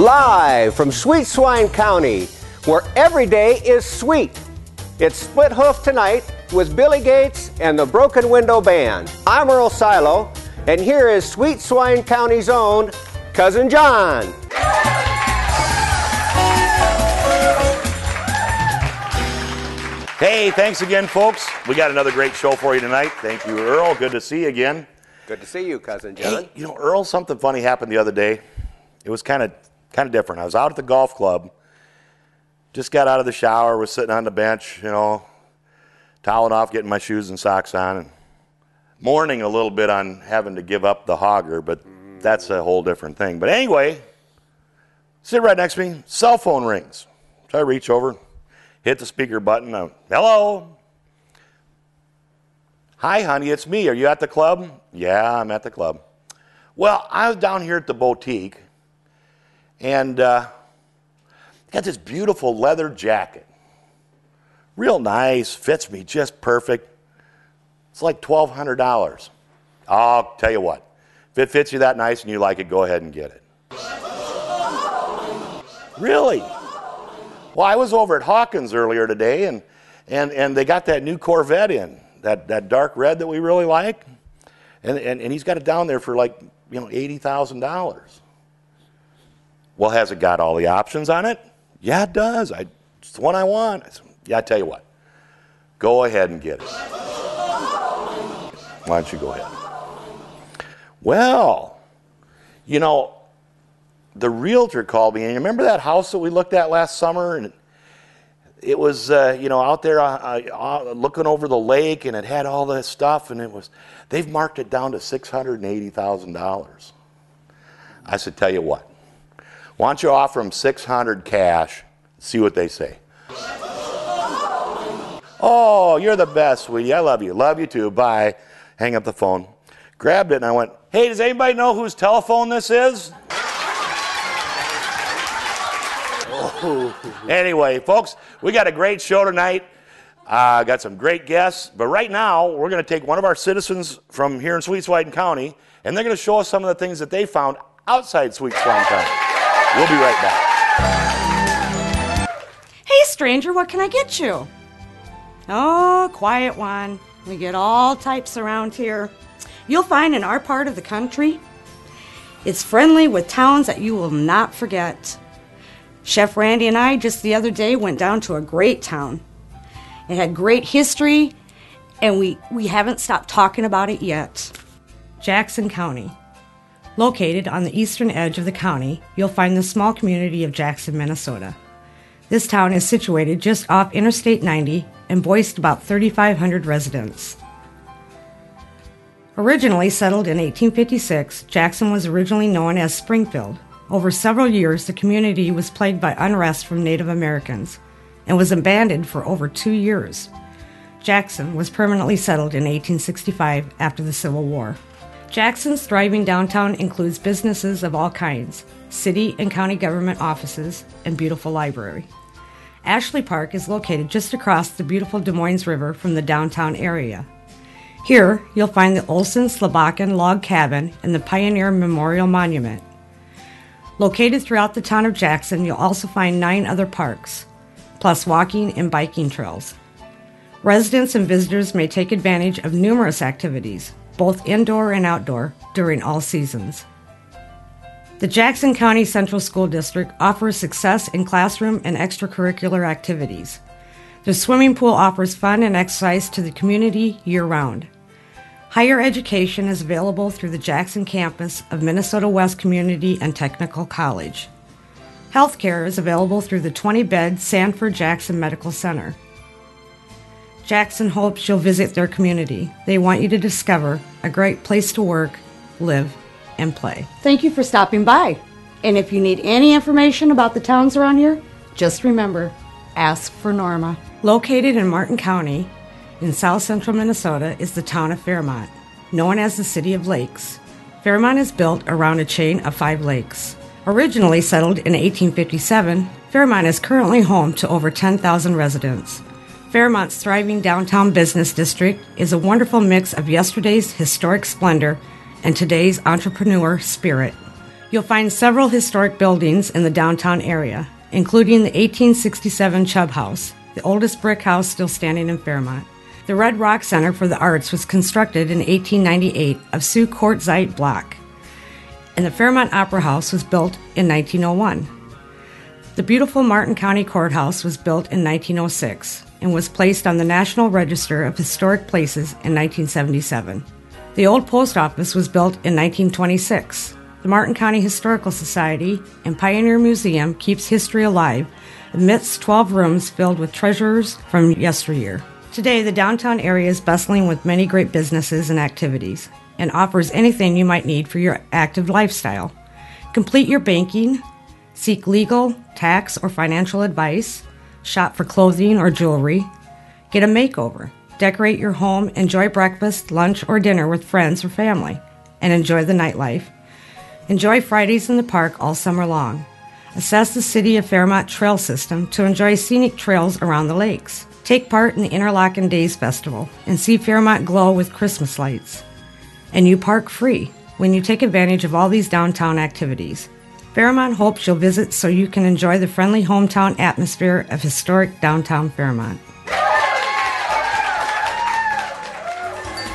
Live from Sweet Swine County, where every day is sweet. It's Split Hoof tonight with Billy Gates and the Broken Window Band. I'm Earl Silo, and here is Sweet Swine County's own Cousin John. Hey, thanks again, folks. We got another great show for you tonight. Thank you, Earl. Good to see you again. Good to see you, Cousin John. Hey, you know, Earl, something funny happened the other day. It was kind of different. I was out at the golf club, just got out of the shower, was sitting on the bench, you know, toweling off, getting my shoes and socks on, and mourning a little bit on having to give up the hogger, but that's a whole different thing. But anyway, sit right next to me, cell phone rings. So I reach over, hit the speaker button. Hello. Hi, honey, it's me. Are you at the club? Yeah, I'm at the club. Well, I was down here at the boutique, and got this beautiful leather jacket. Real nice, fits me just perfect. It's like $1,200. I'll tell you what, if it fits you that nice and you like it, go ahead and get it. Really? Well, I was over at Hawkins earlier today, and they got that new Corvette in, that dark red that we really like, and he's got it down there for like, you know, $80,000. Well, has it got all the options on it? Yeah, it does. It's the one I want. I said, yeah, I tell you what, go ahead and get it. Why don't you go ahead? Well, you know, the realtor called me, and you remember that house that we looked at last summer? And it was, you know, out there looking over the lake, and it had all this stuff, and they've marked it down to $680,000. I said, tell you what, why don't you offer them $600 cash, see what they say. Oh, you're the best, sweetie. I love you. Love you too. Bye. Hang up the phone. Grabbed it, and I went, hey, does anybody know whose telephone this is? Anyway, folks, we got a great show tonight. Got some great guests. But right now, we're going to take one of our citizens from here in Sweet Swine County, and they're going to show us some of the things that they found outside Sweet Swine County. We'll be right back. Hey, stranger, what can I get you? Oh, quiet one. We get all types around here. You'll find in our part of the country, it's friendly with towns that you will not forget. Chef Randy and I just the other day went down to a great town. It had great history, and we haven't stopped talking about it yet. Jackson County. Located on the eastern edge of the county, you'll find the small community of Jackson, Minnesota. This town is situated just off Interstate 90 and boasts about 3,500 residents. Originally settled in 1856, Jackson was originally known as Springfield. Over several years, the community was plagued by unrest from Native Americans and was abandoned for over 2 years. Jackson was permanently settled in 1865 after the Civil War. Jackson's thriving downtown includes businesses of all kinds, city and county government offices, and beautiful library. Ashley Park is located just across the beautiful Des Moines River from the downtown area. Here, you'll find the Olson Slabakan Log Cabin and the Pioneer Memorial Monument. Located throughout the town of Jackson, you'll also find 9 other parks, plus walking and biking trails. Residents and visitors may take advantage of numerous activities, both indoor and outdoor, during all seasons. The Jackson County Central School District offers success in classroom and extracurricular activities. The swimming pool offers fun and exercise to the community year-round. Higher education is available through the Jackson campus of Minnesota West Community and Technical College. Healthcare is available through the 20-bed Sanford Jackson Medical Center. Jackson hopes you'll visit their community. They want you to discover a great place to work, live, and play. Thank you for stopping by. And if you need any information about the towns around here, just remember, ask for Norma. Located in Martin County, in south central Minnesota, is the town of Fairmont, known as the City of Lakes. Fairmont is built around a chain of 5 lakes. Originally settled in 1857, Fairmont is currently home to over 10,000 residents. Fairmont's thriving downtown business district is a wonderful mix of yesterday's historic splendor and today's entrepreneur spirit. You'll find several historic buildings in the downtown area, including the 1867 Chubb House, the oldest brick house still standing in Fairmont. The Red Rock Center for the Arts was constructed in 1898 of Sioux quartzite block, and the Fairmont Opera House was built in 1901. The beautiful Martin County Courthouse was built in 1906 and was placed on the National Register of Historic Places in 1977. The old post office was built in 1926. The Martin County Historical Society and Pioneer Museum keeps history alive amidst 12 rooms filled with treasures from yesteryear. Today, the downtown area is bustling with many great businesses and activities and offers anything you might need for your active lifestyle. Complete your banking, seek legal, tax, or financial advice, shop for clothing or jewelry, get a makeover, decorate your home, enjoy breakfast, lunch, or dinner with friends or family, and enjoy the nightlife. Enjoy Fridays in the park all summer long. Assess the City of Fairmont trail system to enjoy scenic trails around the lakes. Take part in the Interlochen Days Festival and see Fairmont glow with Christmas lights. And you park free when you take advantage of all these downtown activities. Fairmont hopes you'll visit so you can enjoy the friendly hometown atmosphere of historic downtown Fairmont.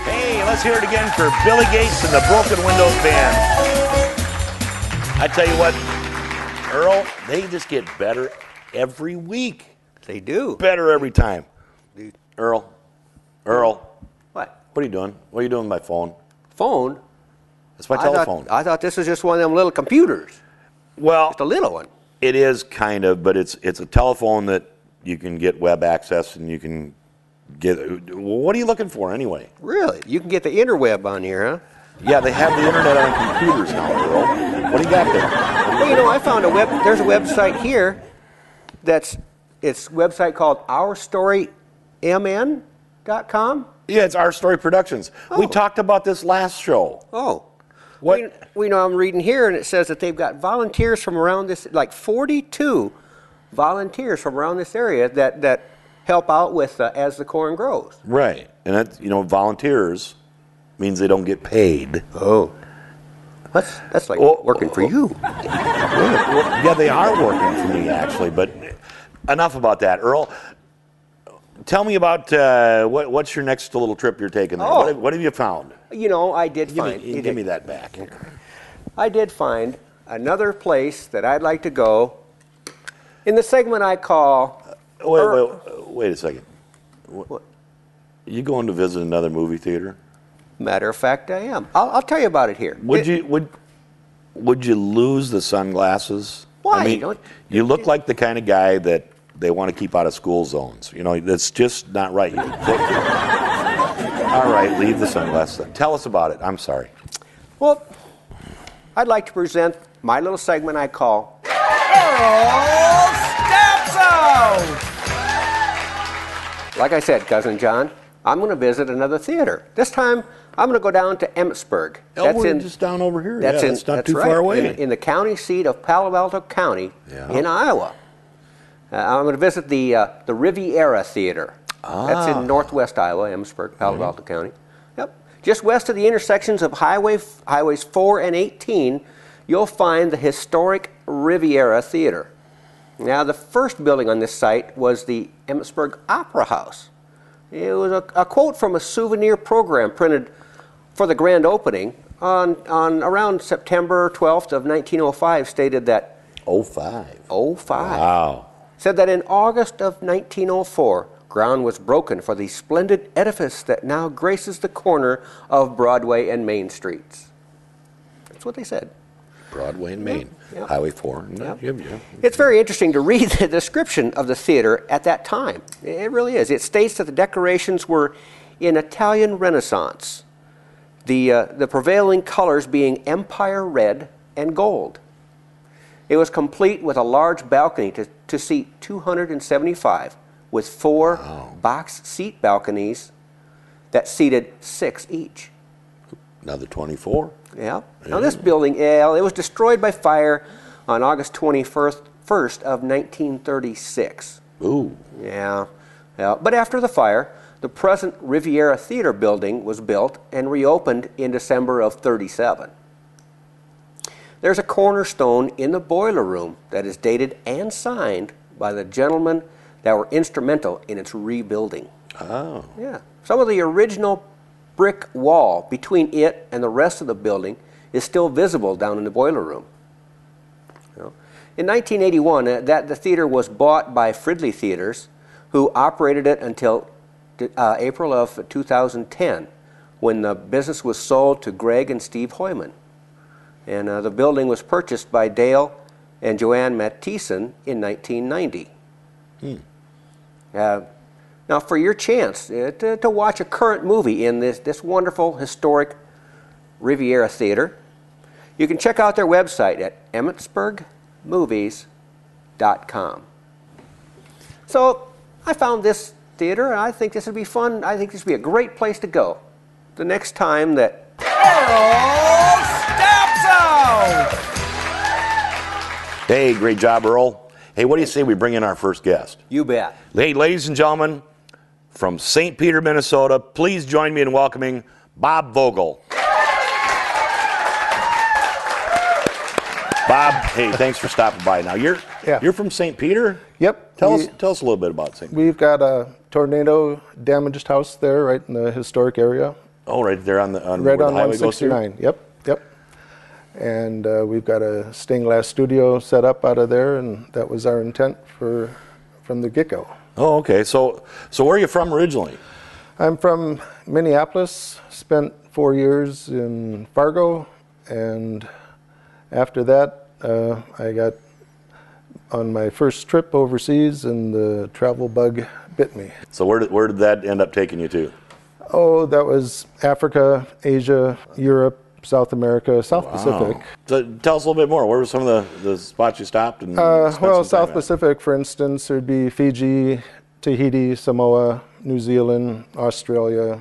Hey, let's hear it again for Billy Gates and the Broken Windows Band. I tell you what, Earl, they just get better every week. They do. Better every time. Earl. What? What are you doing? What are you doing with my phone? Phone? That's my telephone. I thought this was just one of them little computers. Well, Just a little one. it is kind of, but it's a telephone that you can get web access and you can get. What are you looking for anyway? Really? You can get the interweb on here, huh? Yeah, they have the internet on computers now, Earl. What do you got there? Well, you know, I found there's a website here it's a website called OurStoryMN.com. Yeah, it's Our Story Productions. We Oh. talked about this last show. Oh. What? We know I'm reading here, and it says that they've got volunteers from around this, like 42 volunteers from around this area that help out with As the Corn Grows. Right, and that, volunteers means they don't get paid. Oh. That's like working for you. Yeah, they are working for me actually, but enough about that, Earl. Tell me about what's your next little trip you're taking there? Oh. What have you found? You know, I did find... Give me that back. I did find another place that I'd like to go in the segment I call... Wait a second. What? You going to visit another movie theater? Matter of fact, I am. I'll tell you about it here. Would you lose the sunglasses? Why? I mean, you look like the kind of guy that they want to keep out of school zones. That's just not right. All right, leave the sunglasses. Tell us about it. I'm sorry. Well, I'd like to present my little segment I call Earl Steps Out. Like I said, Cousin John, I'm going to visit another theater. This time, I'm going to go down to Emmitsburg. We're just down over here. That's not too far away. In the county seat of Palo Alto County in Iowa. I'm going to visit the Riviera Theatre. That's in northwest Iowa, Emmitsburg, Palo Alto County. Yep. Just west of the intersections of Highways 4 and 18, you'll find the historic Riviera Theatre. Now, the first building on this site was the Emmitsburg Opera House. It was a quote from a souvenir program printed for the grand opening on around September 12th of 1905 stated that... 05. Wow. Said that in August of 1904, ground was broken for the splendid edifice that now graces the corner of Broadway and Main Streets. That's what they said. Broadway and Main. Yep. Highway 4. Yep. Yep. It's very interesting to read the description of the theater at that time. It really is. It states that the decorations were in Italian Renaissance, the prevailing colors being Empire red and gold. It was complete with a large balcony to seat 275, with 4 box seat balconies that seated 6 each. Another 24. Yeah. Now this building, it was destroyed by fire on August 21st of 1936. Ooh. Yeah. But after the fire, the present Riviera Theatre building was built and reopened in December of 37. There's a cornerstone in the boiler room that is dated and signed by the gentlemen that were instrumental in its rebuilding. Oh. Yeah. Some of the original brick wall between it and the rest of the building is still visible down in the boiler room. You know? In 1981, the theater was bought by Fridley Theaters, who operated it until April of 2010, when the business was sold to Greg and Steve Hoyman. And the building was purchased by Dale and Joanne Mattison in 1990. Now, for your chance to watch a current movie in this wonderful historic Riviera Theater, you can check out their website at emmitsburgmovies.com. So I found this theater, and I think this would be fun. I think this would be a great place to go the next time that Earl steps out. Hey, great job, Earl. Hey, what do you say we bring in our first guest? You bet. Hey, ladies and gentlemen, from St. Peter, Minnesota, please join me in welcoming Bob Vogel. Bob, hey, thanks for stopping by. Now, you're from St. Peter? Yep. Tell us a little bit about St. Peter. We've got a tornado damaged house there right in the historic area. Oh, right there on right where the on highway goes through? 169. Yep. And we've got a stained glass studio set up out of there, and that was our intent from the get-go. Oh, okay. So where are you from originally? I'm from Minneapolis, spent 4 years in Fargo, and after that I got on my first trip overseas and the travel bug bit me. So where did that end up taking you to? Oh, that was Africa, Asia, Europe, South America, South Pacific. So tell us a little bit more. Where were some of the spots you stopped? And well, South Pacific, for instance, there'd be Fiji, Tahiti, Samoa, New Zealand, Australia,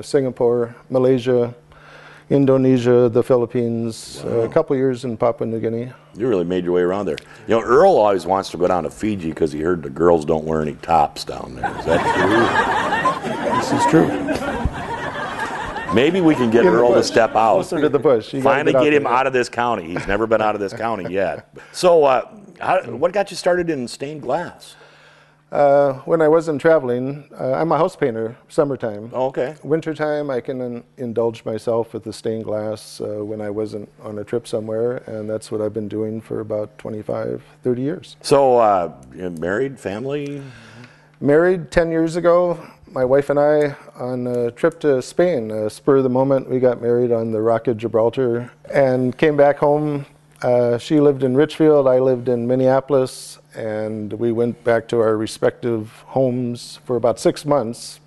Singapore, Malaysia, Indonesia, the Philippines, a couple years in Papua New Guinea. You really made your way around there. You know, Earl always wants to go down to Fiji because he heard the girls don't wear any tops down there. Is that true? This is true. Maybe we can get Earl to step out. Closer to the bush. Finally get him out of this county. He's never been out of this county yet. So what got you started in stained glass? When I wasn't traveling, I'm a house painter, summertime. Oh, okay. Wintertime, I can indulge myself with the stained glass when I wasn't on a trip somewhere, and that's what I've been doing for about 25, 30 years. So, you're married, family? Married 10 years ago. My wife and I on a trip to Spain, spur of the moment, we got married on the Rock of Gibraltar and came back home. She lived in Richfield, I lived in Minneapolis, and we went back to our respective homes for about 6 months,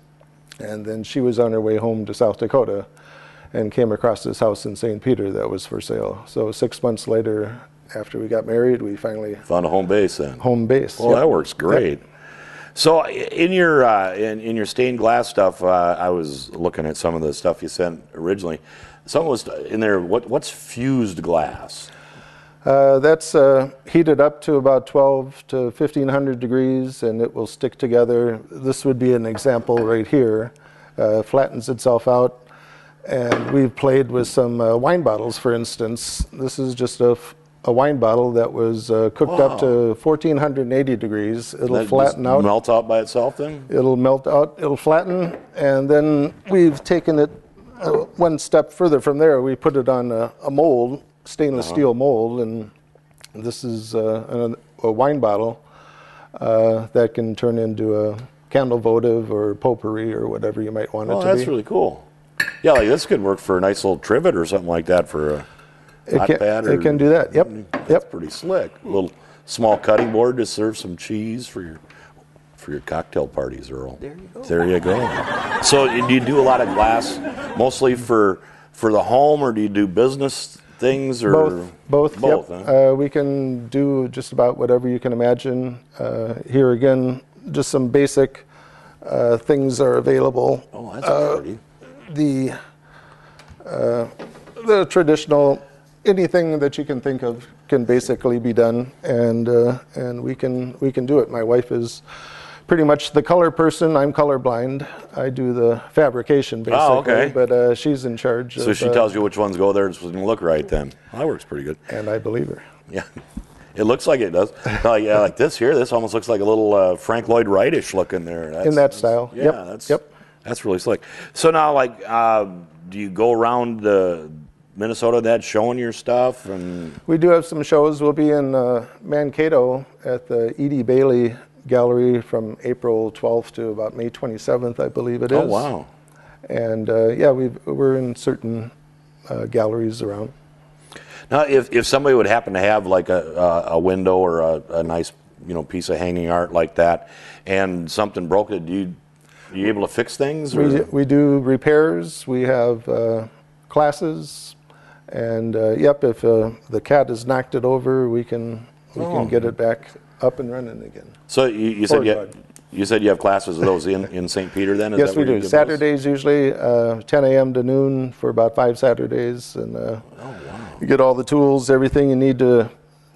and then she was on her way home to South Dakota and came across this house in St. Peter that was for sale. So 6 months later, after we got married, we finally found a home base then. Home base. Well, that works great. Yep. So in your stained glass stuff, I was looking at some of the stuff you sent originally. Some was in there. What's fused glass? That's heated up to about 12 to 1500 degrees, and it will stick together. This would be an example right here. Flattens itself out, and we've played with some wine bottles, for instance. This is just a wine bottle that was cooked up to 1480 degrees. It'll flatten out. Melt out by itself then? It'll melt out, it'll flatten, and then we've taken it one step further from there. We put it on a mold, stainless steel mold, and this is a wine bottle that can turn into a candle votive or potpourri or whatever you might want it to be. Oh, that's really cool. Yeah, like this could work for a nice little trivet or something like that for a hot pad. It can do that, yep. That's pretty slick. A little small cutting board to serve some cheese for your cocktail parties, Earl. There you go. There you go. So do you do a lot of glass mostly for the home, or do you do business things? Or both. Yep. Huh? We can do just about whatever you can imagine. Here again, just some basic things are available. Oh, that's pretty. The traditional, anything that you can think of can basically be done, and we can do it. My wife is pretty much the color person. I'm colorblind. I do the fabrication basically, okay. but she's in charge. So she tells you which ones go there and it's supposed to look right then. Well, that works pretty good. And I believe her. Yeah, it looks like it does. Like this here, this almost looks like a little Frank Lloyd Wright-ish looking there. In that style. Yeah, Yep. That's really slick. So now, like, do you go around Minnesota showing your stuff? And We do have some shows. We'll be in Mankato at the E.D. Bailey Gallery from April 12th to about May 27th, I believe it is. Oh, wow. And yeah, we're in certain galleries around. Now, if somebody would happen to have like a window or a nice piece of hanging art like that, and something broke it, are you able to fix things? We do repairs. We have classes, and yep, if the cat has knocked it over, we can get it back up and running again. So you said you have classes of those in St. Peter then? Is Yes, that we where you do. Saturdays usually 10 a.m. to noon for about 5 Saturdays, and you get all the tools, everything you need to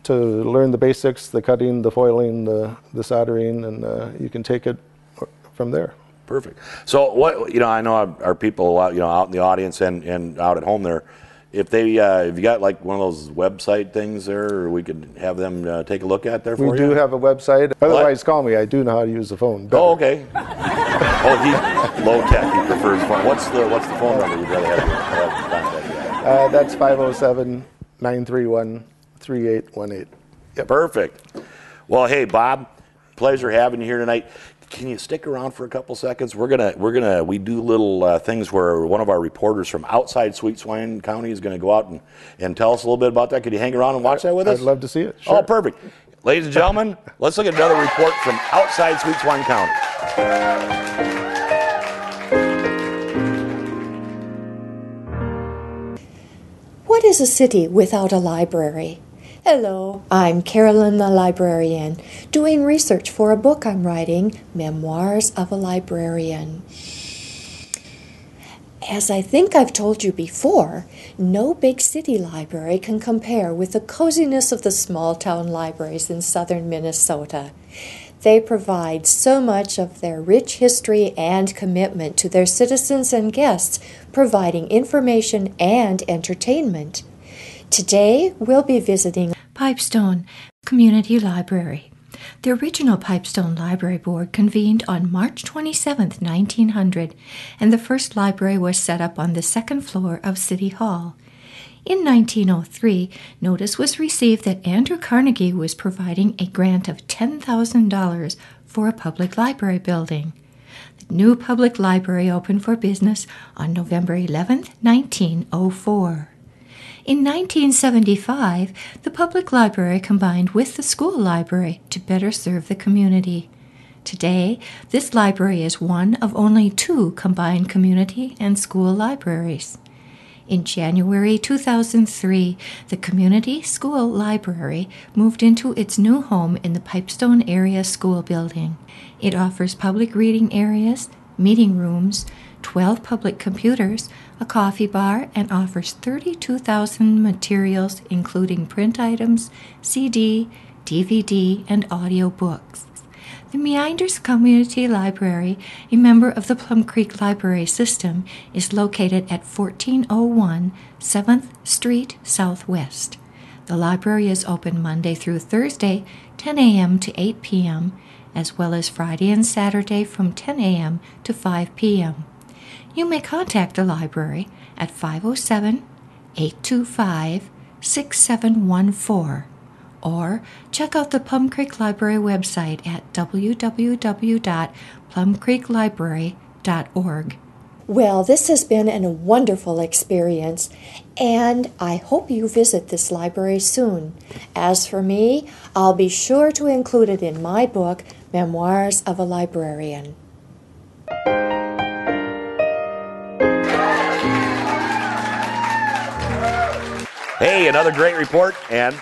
learn the basics, the cutting, the foiling, the soldering, and you can take it from there. Perfect. So what I know our people out in the audience and out at home there. If you got like one of those website things there, or we could have them take a look at there for you. We do have a website. Otherwise, call me. I do know how to use the phone better. Oh, okay. He's low tech. He prefers phone. What's the phone number you'd rather have contact? That's 507-931-3818. Yep. Perfect. Well, hey, Bob, pleasure having you here tonight. Can you stick around for a couple seconds? We do little things where one of our reporters from outside Sweet Swine County is going to go out and tell us a little bit about that. Could you hang around and watch that with us? I'd love to see it. Sure. Oh, perfect. Ladies and gentlemen, let's look at another report from outside Sweet Swine County. What is a city without a library? Hello, I'm Carolyn the Librarian, doing research for a book I'm writing, Memoirs of a Librarian. As I think I've told you before, no big city library can compare with the coziness of the small town libraries in southern Minnesota. They provide so much of their rich history and commitment to their citizens and guests, providing information and entertainment. Today, we'll be visiting Pipestone Community Library. The original Pipestone Library Board convened on March 27, 1900, and the first library was set up on the second floor of City Hall. In 1903, notice was received that Andrew Carnegie was providing a grant of $10,000 for a public library building. The new public library opened for business on November 11, 1904. In 1975, the public library combined with the school library to better serve the community. Today, this library is one of only 2 combined community and school libraries. In January 2003, the Community School Library moved into its new home in the Pipestone Area School Building. It offers public reading areas, meeting rooms, 12 public computers, a coffee bar, and offers 32,000 materials including print items, CD, DVD, and audio books. The Meanders Community Library, a member of the Plum Creek Library System, is located at 1401 7th Street Southwest. The library is open Monday through Thursday, 10 a.m. to 8 p.m., as well as Friday and Saturday from 10 a.m. to 5 p.m. You may contact the library at 507-825-6714 or check out the Plum Creek Library website at www.plumcreeklibrary.org. Well, this has been a wonderful experience, and I hope you visit this library soon. As for me, I'll be sure to include it in my book, Memoirs of a Librarian. Hey, another great report and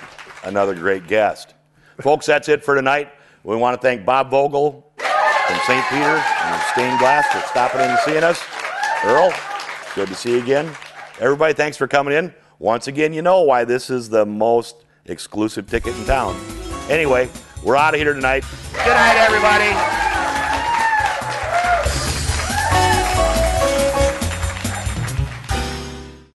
another great guest. Folks, that's it for tonight. We want to thank Bob Vogel from St. Peter and Stained Glass for stopping in and seeing us. Earl, good to see you again. Everybody, thanks for coming in. Once again, you know why this is the most exclusive ticket in town. Anyway, we're out of here tonight. Good night, everybody.